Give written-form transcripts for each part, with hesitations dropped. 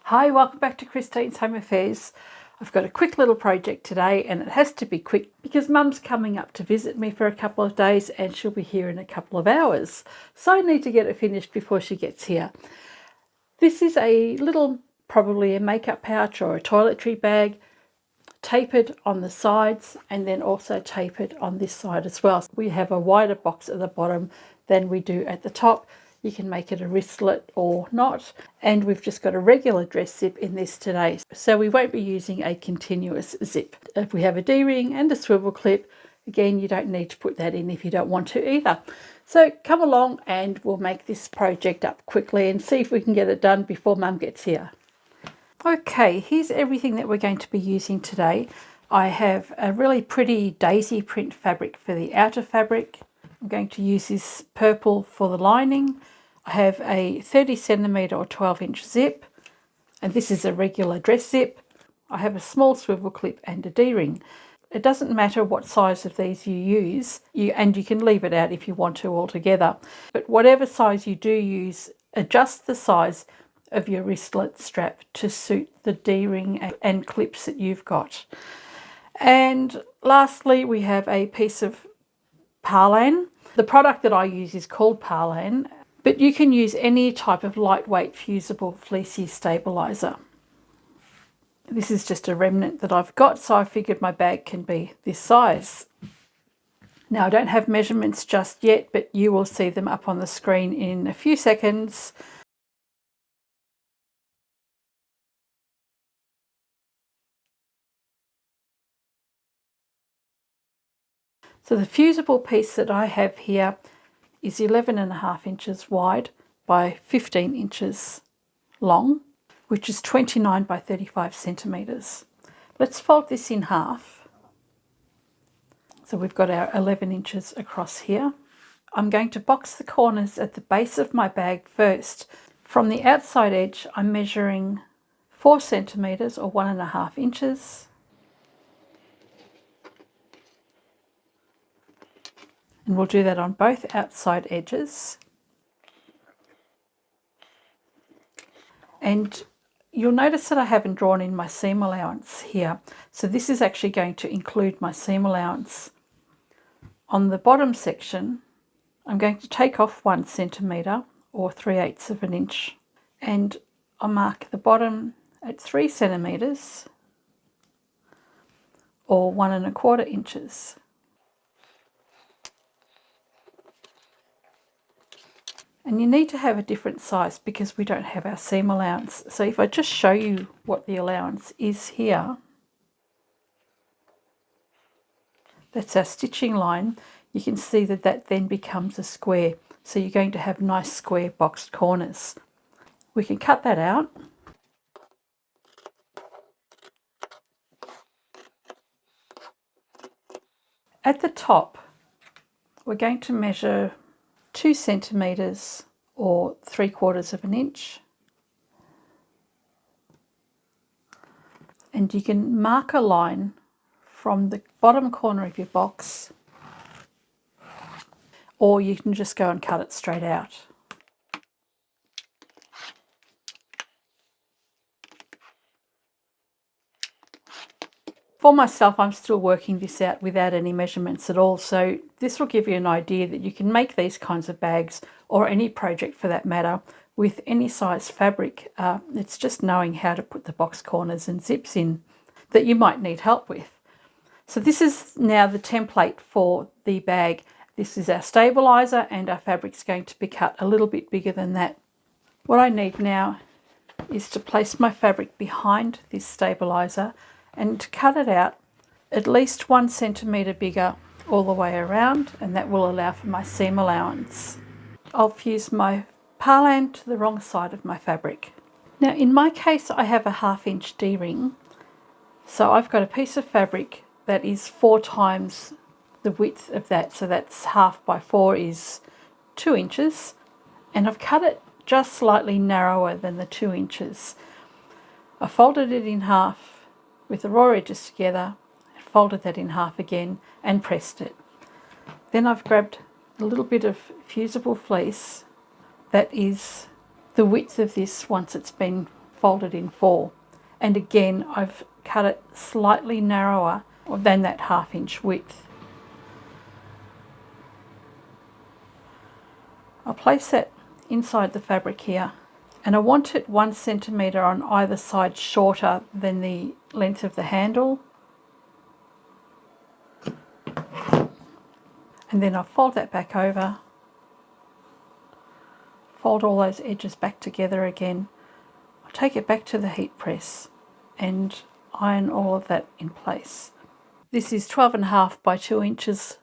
Hi, welcome back to Christine's Home Affairs. I've got a quick little project today and it has to be quick because Mum's coming up to visit me for a couple of days and she'll be here in a couple of hours. So I need to get it finished before she gets here. This is a little, probably a makeup pouch or a toiletry bag, tapered on the sides and then also tapered on this side as well. We have a wider box at the bottom than we do at the top. You can make it a wristlet or not. And we've just got a regular dress zip in this today. So we won't be using a continuous zip. If we have a D-ring and a swivel clip, again, you don't need to put that in if you don't want to either. So come along and we'll make this project up quickly and see if we can get it done before Mum gets here. Okay, here's everything that we're going to be using today. I have a really pretty daisy print fabric for the outer fabric. I'm going to use this purple for the lining. I have a 30 centimetre or 12-inch zip, and this is a regular dress zip. I have a small swivel clip and a D-ring. It doesn't matter what size of these you use, and you can leave it out if you want to altogether. But whatever size you do use, adjust the size of your wristlet strap to suit the D-ring and clips that you've got. And lastly, we have a piece of Parlan. The product that I use is called Parlan, but you can use any type of lightweight fusible fleecy stabilizer. This is just a remnant that I've got, so I figured my bag can be this size. Now I don't have measurements just yet, but you will see them up on the screen in a few seconds. So the fusible piece that I have here is 11.5 inches wide by 15 inches long, which is 29 by 35 centimetres. Let's fold this in half. So we've got our 11 inches across here. I'm going to box the corners at the base of my bag first. From the outside edge, I'm measuring 4 centimetres or 1.5 inches. And we'll do that on both outside edges. And you'll notice that I haven't drawn in my seam allowance here. So this is actually going to include my seam allowance. On the bottom section, I'm going to take off 1 centimetre or 3/8 of an inch. And I'll mark the bottom at 3 centimetres or 1.25 inches. And you need to have a different size because we don't have our seam allowance. So if I just show you what the allowance is here, that's our stitching line. You can see that that then becomes a square. So you're going to have nice square boxed corners. We can cut that out. At the top, we're going to measure 2 centimetres or 3/4 of an inch. And you can mark a line from the bottom corner of your box, or you can just go and cut it straight out. For myself, I'm still working this out without any measurements at all, so this will give you an idea that you can make these kinds of bags, or any project for that matter, with any size fabric. It's just knowing how to put the box corners and zips in that you might need help with. So this is now the template for the bag. This is our stabilizer, and our fabric's going to be cut a little bit bigger than that. What I need now is to place my fabric behind this stabilizer and to cut it out at least 1 centimetre bigger all the way around, and that will allow for my seam allowance. I'll fuse my Parlan to the wrong side of my fabric. Now in my case I have a 1/2 inch D-ring, so I've got a piece of fabric that is 4 times the width of that, so that's 1/2 by 4 is 2 inches, and I've cut it just slightly narrower than the 2 inches. I folded it in half with the raw edges together, folded that in half again and pressed it. Then I've grabbed a little bit of fusible fleece that is the width of this once it's been fold it in 4. And again, I've cut it slightly narrower than that 1/2 inch width. I'll place that inside the fabric here, and I want it 1 centimetre on either side shorter than the length of the handle. And then I'll fold that back over, fold all those edges back together again. I'll take it back to the heat press and iron all of that in place. This is 12.5 by 2 inches,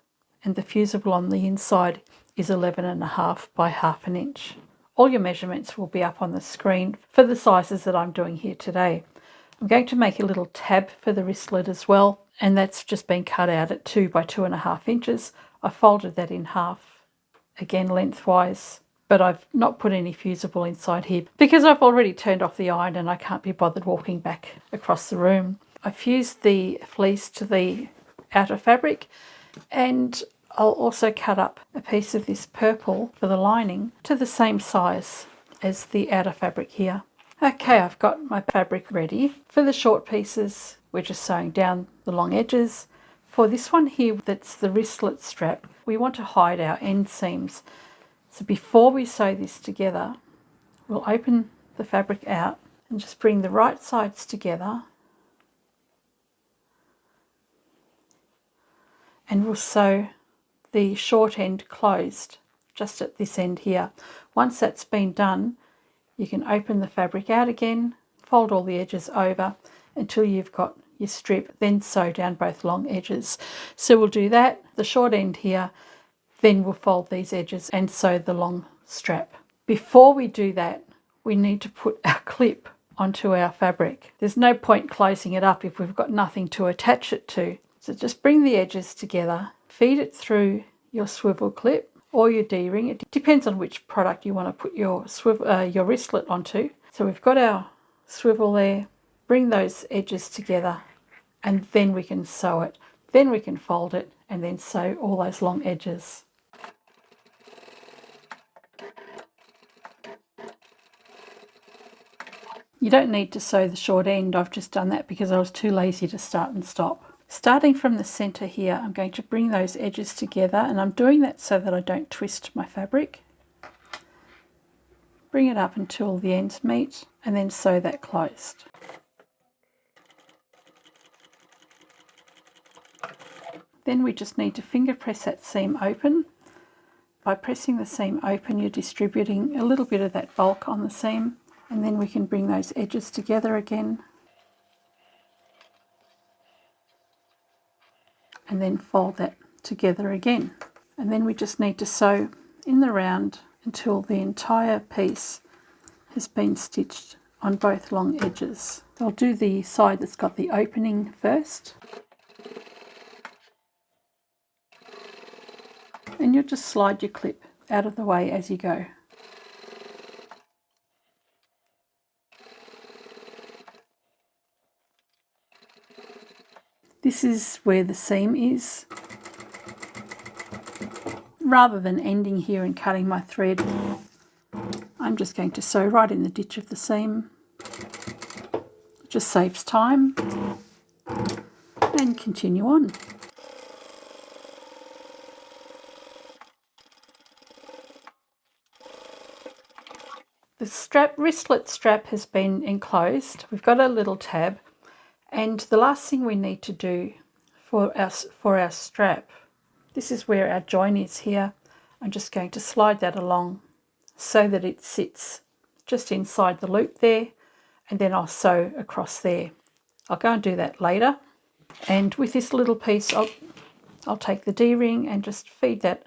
and the fusible on the inside is 11.5 by 1/2 inch. All your measurements will be up on the screen for the sizes that I'm doing here today. I'm going to make a little tab for the wristlet as well, and that's just been cut out at 2 by 2.5 inches. I folded that in half, again lengthwise, but I've not put any fusible inside here because I've already turned off the iron and I can't be bothered walking back across the room. I fused the fleece to the outer fabric, and I'll also cut up a piece of this purple for the lining to the same size as the outer fabric here. Okay, I've got my fabric ready. For the short pieces, we're just sewing down the long edges. For this one here, that's the wristlet strap, we want to hide our end seams. So before we sew this together, we'll open the fabric out and just bring the right sides together, and we'll sew the short end closed just at this end here. Once that's been done, you can open the fabric out again, fold all the edges over until you've got your strip, then sew down both long edges. So we'll do that, the short end here, then we'll fold these edges and sew the long strap. Before we do that, we need to put our clip onto our fabric. There's no point closing it up if we've got nothing to attach it to. So just bring the edges together, feed it through your swivel clip or your D-ring. It depends on which product you want to put your wristlet onto. So we've got our swivel there, bring those edges together, and then we can sew it. Then we can fold it and then sew all those long edges. You don't need to sew the short end. I've just done that because I was too lazy to start and stop. Starting from the center here, I'm going to bring those edges together, and I'm doing that so that I don't twist my fabric. Bring it up until the ends meet and then sew that closed. Then we just need to finger press that seam open. By pressing the seam open, you're distributing a little bit of that bulk on the seam, and then we can bring those edges together again and then fold that together again. And then we just need to sew in the round until the entire piece has been stitched on both long edges. I'll do the side that's got the opening first. And you'll just slide your clip out of the way as you go. This is where the seam is. Rather than ending here and cutting my thread, I'm just going to sew right in the ditch of the seam. It just saves time, and continue on. The wristlet strap has been enclosed. We've got a little tab, and the last thing we need to do for our strap, this is where our join is here. I'm just going to slide that along so that it sits just inside the loop there, and then I'll sew across there. I'll go and do that later. And with this little piece, I'll take the D-ring and just feed that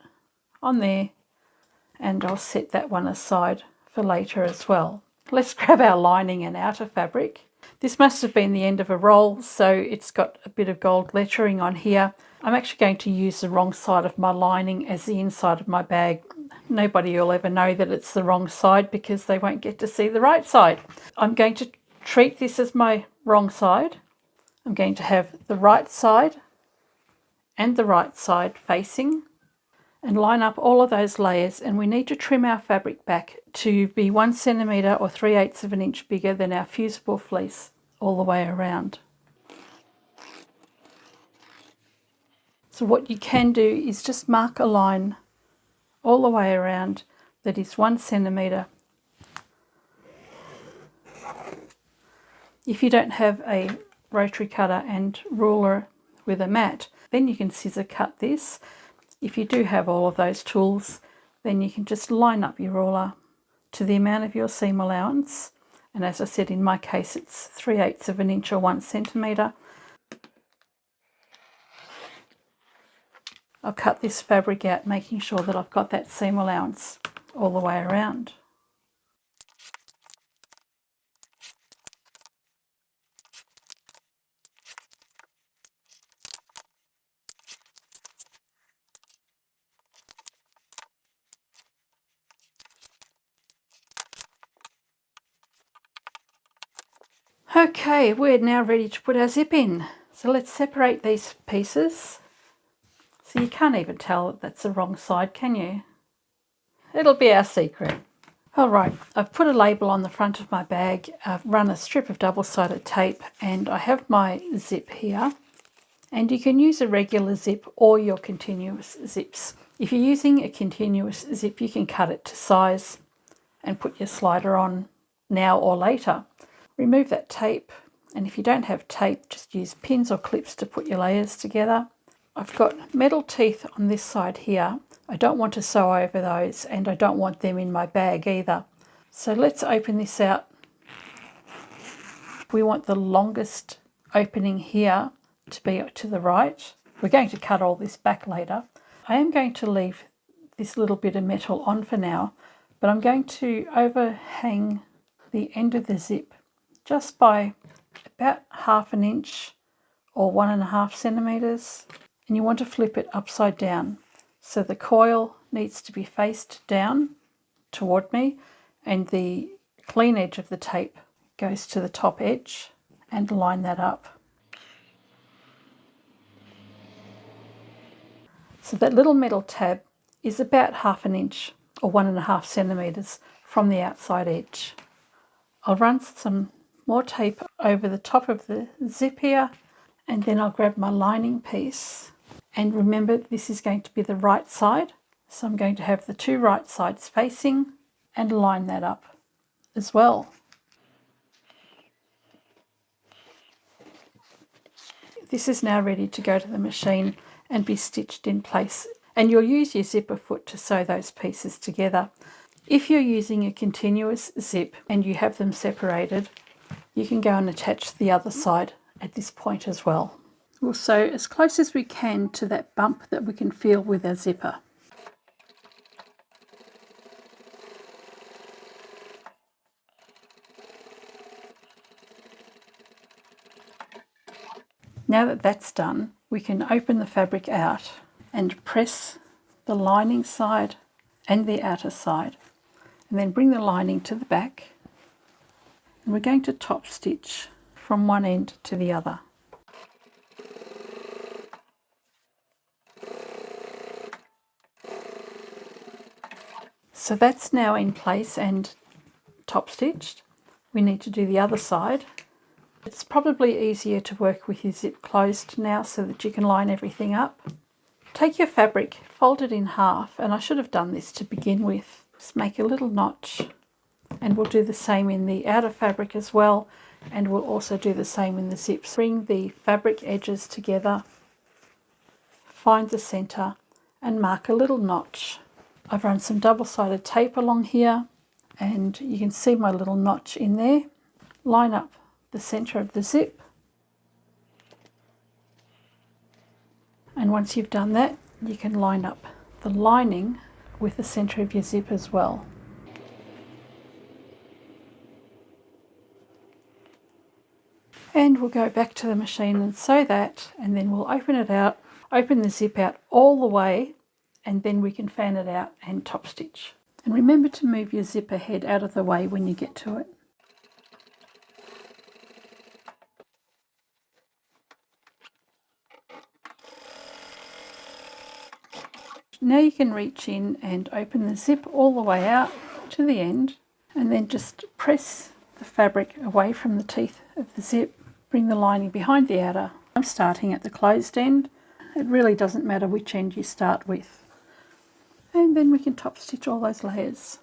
on there, and I'll set that one aside for later as well. Let's grab our lining and outer fabric. This must have been the end of a roll, so it's got a bit of gold lettering on here. I'm actually going to use the wrong side of my lining as the inside of my bag. Nobody will ever know that it's the wrong side because they won't get to see the right side. I'm going to treat this as my wrong side. I'm going to have the right side and the right side facing, and line up all of those layers, and we need to trim our fabric back to be 1 centimetre or 3/8 of an inch bigger than our fusible fleece all the way around. So what you can do is just mark a line all the way around that is 1 centimetre. If you don't have a rotary cutter and ruler with a mat, then you can scissor cut this. If you do have all of those tools, then you can just line up your ruler to the amount of your seam allowance. And as I said, in my case, it's 3/8 of an inch or 1 centimetre. I'll cut this fabric out, making sure that I've got that seam allowance all the way around. Okay, we're now ready to put our zip in. So let's separate these pieces. So you can't even tell that that's the wrong side, can you? It'll be our secret. All right, I've put a label on the front of my bag. I've run a strip of double-sided tape, and I have my zip here. And you can use a regular zip or your continuous zips. If you're using a continuous zip, you can cut it to size and put your slider on now or later. Remove that tape, and if you don't have tape, just use pins or clips to put your layers together. I've got metal teeth on this side here. I don't want to sew over those, and I don't want them in my bag either. So let's open this out. We want the longest opening here to be to the right. We're going to cut all this back later. I am going to leave this little bit of metal on for now, but I'm going to overhang the end of the zip just by about 1/2 inch or 1.5 centimetres, and you want to flip it upside down. So the coil needs to be faced down toward me, and the clean edge of the tape goes to the top edge, and line that up. So that little metal tab is about 1/2 inch or 1.5 centimetres from the outside edge. I'll run some more tape over the top of the zip here, and then I'll grab my lining piece. And remember, this is going to be the right side, so I'm going to have the 2 right sides facing and line that up as well. This is now ready to go to the machine and be stitched in place, and you'll use your zipper foot to sew those pieces together. If you're using a continuous zip and you have them separated, you can go and attach the other side at this point as well. We'll sew as close as we can to that bump that we can feel with our zipper. Now that that's done, we can open the fabric out and press the lining side and the outer side, and then bring the lining to the back, and we're going to top stitch from one end to the other. So that's now in place and top stitched. We need to do the other side. It's probably easier to work with your zip closed now so that you can line everything up. Take your fabric, fold it in half, and I should have done this to begin with. Just make a little notch, and we'll do the same in the outer fabric as well, and we'll also do the same in the zips. Bring the fabric edges together, find the centre, and mark a little notch. I've run some double-sided tape along here, and you can see my little notch in there. Line up the centre of the zip, and once you've done that, you can line up the lining with the centre of your zip as well. And we'll go back to the machine and sew that, and then we'll open it out, open the zip out all the way, and then we can fan it out and top stitch. And remember to move your zipper head out of the way when you get to it. Now you can reach in and open the zip all the way out to the end, and then just press the fabric away from the teeth of the zip. Bring the lining behind the outer. I'm starting at the closed end. It really doesn't matter which end you start with. And then we can top stitch all those layers.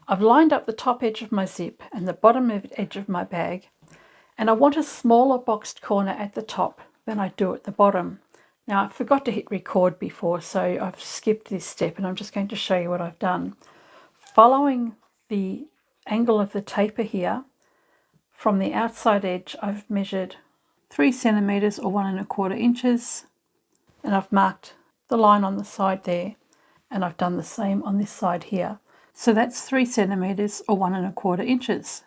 I've lined up the top edge of my zip and the bottom edge of my bag, and I want a smaller boxed corner at the top than I do at the bottom. Now I forgot to hit record before, so I've skipped this step, and I'm just going to show you what I've done. Following the angle of the taper here, from the outside edge I've measured 3 centimeters or 1 1/4 inches, and I've marked the line on the side there, and I've done the same on this side here. So that's 3 centimeters or 1 1/4 inches,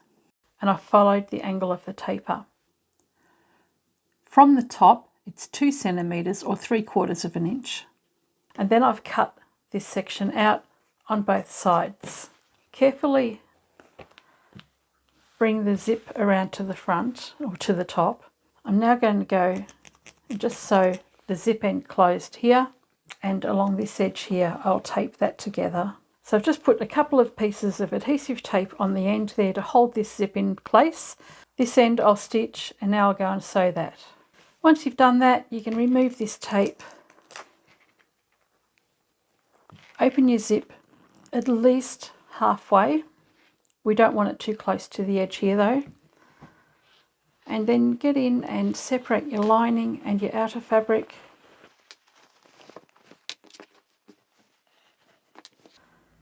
and I've followed the angle of the taper. From the top it's 2 centimeters or 3/4 of an inch, and then I've cut this section out on both sides. Carefully bring the zip around to the front or to the top. I'm now going to go and just sew the zip end closed here, and along this edge here I'll tape that together. So I've just put a couple of pieces of adhesive tape on the end there to hold this zip in place. This end I'll stitch, and now I'll go and sew that. Once you've done that, you can remove this tape. Open your zip at least halfway. We don't want it too close to the edge here though. And then get in and separate your lining and your outer fabric.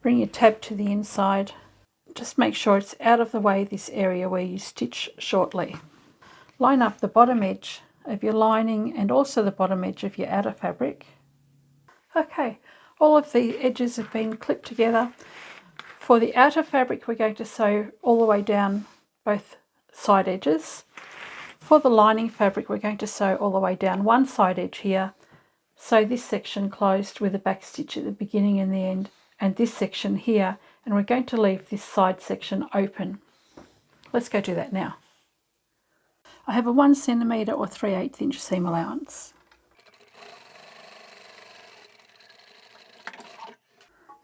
Bring your tab to the inside. Just make sure it's out of the way, this area where you stitch shortly. Line up the bottom edge of your lining and also the bottom edge of your outer fabric. Okay, all of the edges have been clipped together. For the outer fabric, we're going to sew all the way down both side edges. For the lining fabric, we're going to sew all the way down one side edge here. Sew this section closed with a back stitch at the beginning and the end, and this section here, and we're going to leave this side section open. Let's go do that now. I have a 1 centimeter or 3/8 inch seam allowance.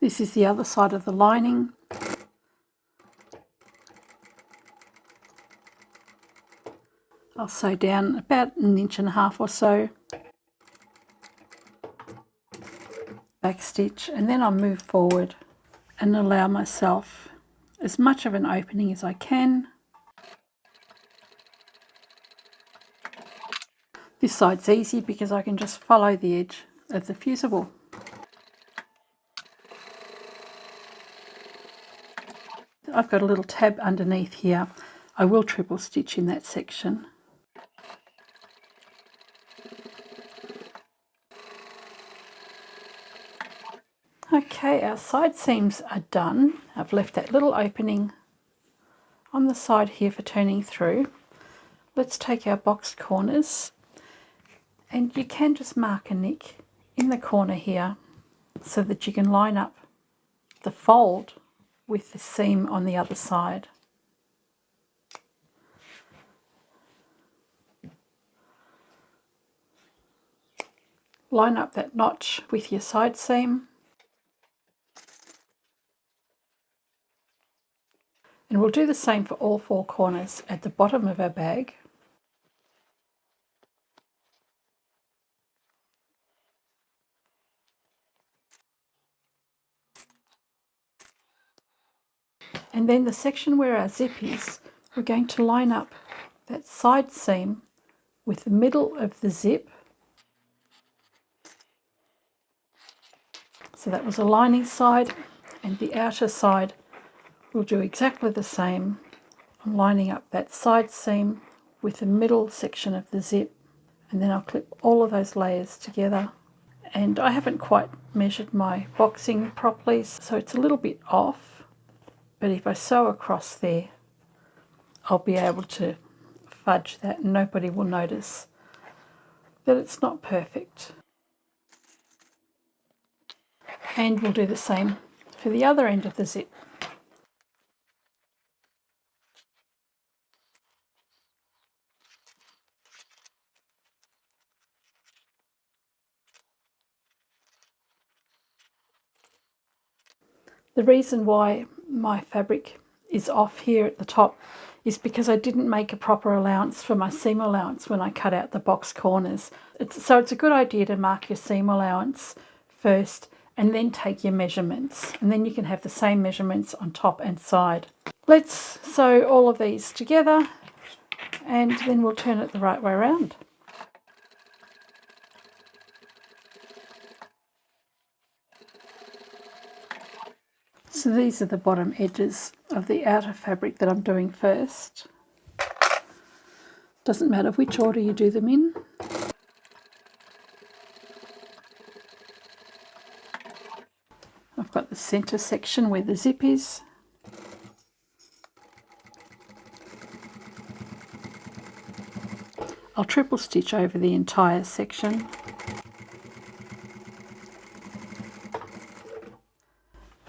This is the other side of the lining. I'll sew down about 1.5 inches or so. Back stitch, and then I'll move forward and allow myself as much of an opening as I can. This side's easy because I can just follow the edge of the fusible. I've got a little tab underneath here. I will triple stitch in that section. Okay, our side seams are done. I've left that little opening on the side here for turning through. Let's take our boxed corners, and you can just mark a nick in the corner here so that you can line up the fold with the seam on the other side. Line up that notch with your side seam, and we'll do the same for all 4 corners at the bottom of our bag. And then the section where our zip is, we're going to line up that side seam with the middle of the zip. So that was a lining side, and the outer side we'll do exactly the same. I'm lining up that side seam with the middle section of the zip, and then I'll clip all of those layers together. And I haven't quite measured my boxing properly, so it's a little bit off. But if I sew across there, I'll be able to fudge that and nobody will notice that it's not perfect. And we'll do the same for the other end of the zip. The reason why my fabric is off here at the top is because I didn't make a proper allowance for my seam allowance when I cut out the box corners. So it's a good idea to mark your seam allowance first and then take your measurements, and then you can have the same measurements on top and side. Let's sew all of these together and then we'll turn it the right way around. So these are the bottom edges of the outer fabric that I'm doing first. Doesn't matter which order you do them in. I've got the centre section where the zip is. I'll triple stitch over the entire section.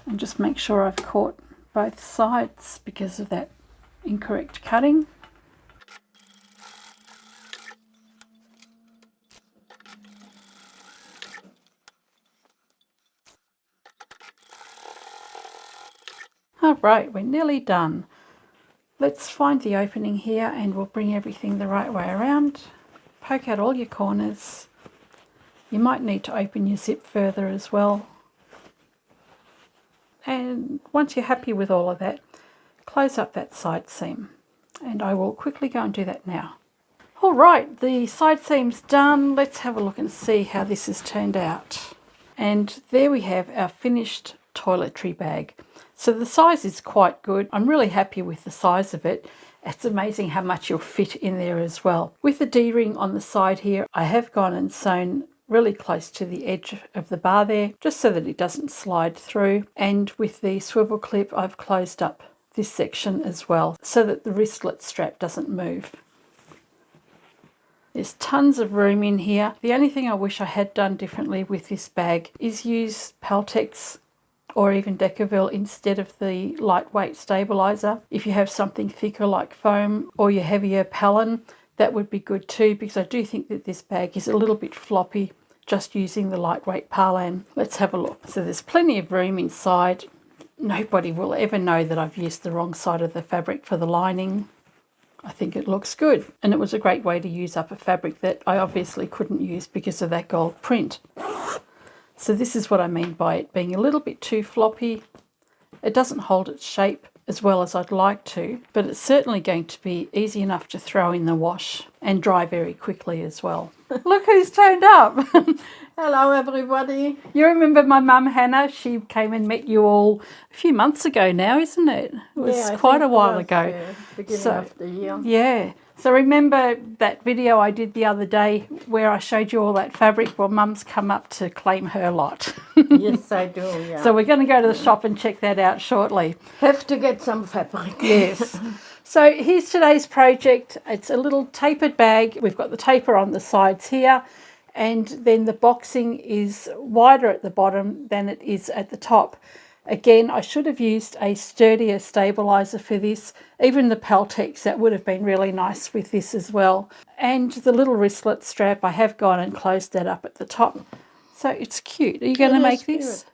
And just make sure I've caught both sides because of that incorrect cutting. All right, we're nearly done. Let's find the opening here and we'll bring everything the right way around. Poke out all your corners. You might need to open your zip further as well. And once you're happy with all of that, close up that side seam. And I will quickly go and do that now. All right, the side seam's done. Let's have a look and see how this has turned out. And there we have our finished toiletry bag. So the size is quite good. I'm really happy with the size of it. It's amazing how much you'll fit in there as well. With the D-ring on the side here, I have gone and sewn really close to the edge of the bar there, just so that it doesn't slide through. And with the swivel clip, I've closed up this section as well, so that the wristlet strap doesn't move. There's tons of room in here. The only thing I wish I had done differently with this bag is use Peltex or even Decaville instead of the lightweight stabilizer. If you have something thicker like foam or your heavier Palin, that would be good too, because I do think that this bag is a little bit floppy just using the lightweight Palin. Let's have a look. So there's plenty of room inside. Nobody will ever know that I've used the wrong side of the fabric for the lining. I think it looks good, and it was a great way to use up a fabric that I obviously couldn't use because of that gold print. So this is what I mean by it being a little bit too floppy. It doesn't hold its shape as well as I'd like to, but it's certainly going to be easy enough to throw in the wash and dry very quickly as well. Look who's turned up. Hello everybody. You remember my mum Hannah? She came and met you all a few months ago now, isn't it? It was quite a while ago. Beginning of the year. Yeah. So remember that video I did the other day where I showed you all that fabric? Well, Mum's come up to claim her lot. Yes, I do, yeah. So we're going to go to the shop and check that out shortly. Have to get some fabric. Yes. So here's today's project. It's a little tapered bag. We've got the taper on the sides here, and then the boxing is wider at the bottom than it is at the top. Again, I should have used a sturdier stabilizer for this. Even the Peltex, that would have been really nice with this as well. And the little wristlet strap, I have gone and closed that up at the top. So it's cute. Are you going to make this?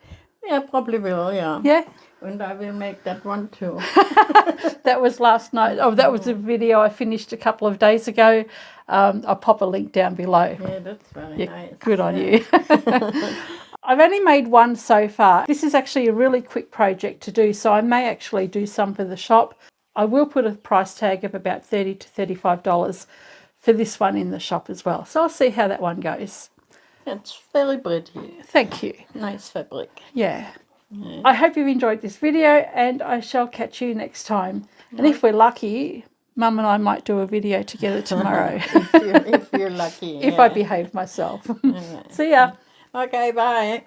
Yeah, probably will, yeah. Yeah? And I will make that one too. That was last night. Oh, that was a video I finished a couple of days ago. I'll pop a link down below. Yeah, that's very nice. Good on you. I've only made one so far. This is actually a really quick project to do, so I may actually do some for the shop. I will put a price tag of about $30 to $35 for this one in the shop as well. So I'll see how that one goes. It's very pretty. Thank you. Nice fabric. Yeah. I hope you've enjoyed this video, and I shall catch you next time. And if we're lucky, Mum and I might do a video together tomorrow. if you're lucky. If I behave myself. See ya. Okay, bye.